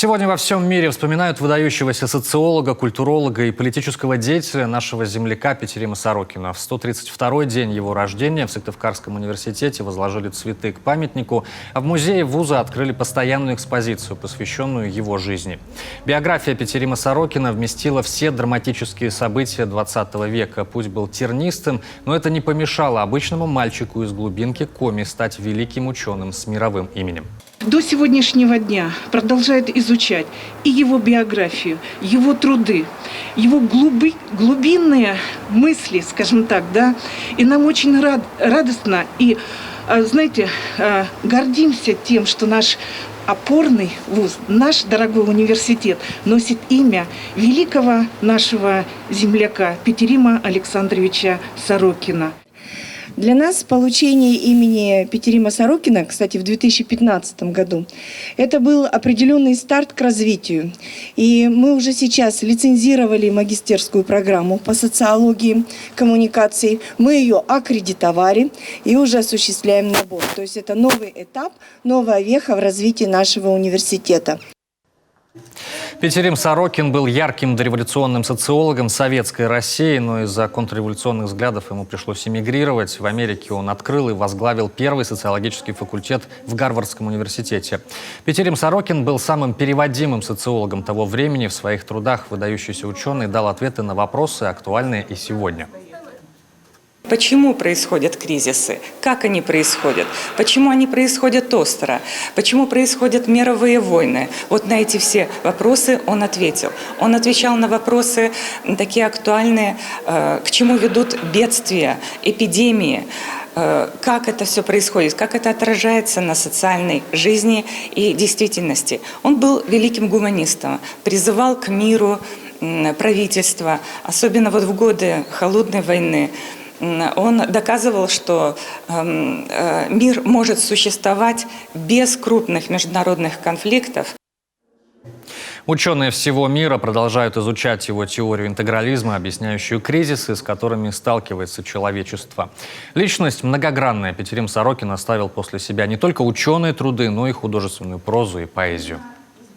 Сегодня во всем мире вспоминают выдающегося социолога, культуролога и политического деятеля нашего земляка Петерима Сорокина. В 132-й день его рождения в Сыктывкарском университете возложили цветы к памятнику, а в музее вуза открыли постоянную экспозицию, посвященную его жизни. Биография Петерима Сорокина вместила все драматические события 20 века. Путь был тернистым, но это не помешало обычному мальчику из глубинки Коми стать великим ученым с мировым именем. До сегодняшнего дня продолжает изучать и его биографию, его труды, его глубинные мысли, скажем так, да. И нам очень радостно и, знаете, гордимся тем, что наш опорный вуз, наш дорогой университет носит имя великого нашего земляка Петерима Александровича Сорокина. Для нас получение имени Петерима Сорокина, кстати, в 2015 году, это был определенный старт к развитию. И мы уже сейчас лицензировали магистерскую программу по социологии коммуникаций. Мы ее аккредитовали и уже осуществляем набор. То есть это новый этап, новая веха в развитии нашего университета. Петерим Сорокин был ярким дореволюционным социологом советской России, но из-за контрреволюционных взглядов ему пришлось эмигрировать. В Америке он открыл и возглавил первый социологический факультет в Гарвардском университете. Петерим Сорокин был самым переводимым социологом того времени. В своих трудах выдающийся ученый дал ответы на вопросы, актуальные и сегодня. Почему происходят кризисы? Как они происходят? Почему они происходят остро? Почему происходят мировые войны? Вот на эти все вопросы он ответил. Он отвечал на вопросы такие актуальные, к чему ведут бедствия, эпидемии, как это все происходит, как это отражается на социальной жизни и действительности. Он был великим гуманистом, призывал к миру правительства, особенно вот в годы Холодной войны. Он доказывал, что мир может существовать без крупных международных конфликтов. Ученые всего мира продолжают изучать его теорию интегрализма, объясняющую кризисы, с которыми сталкивается человечество. Личность многогранная. Петерим Сорокин оставил после себя не только ученые труды, но и художественную прозу и поэзию.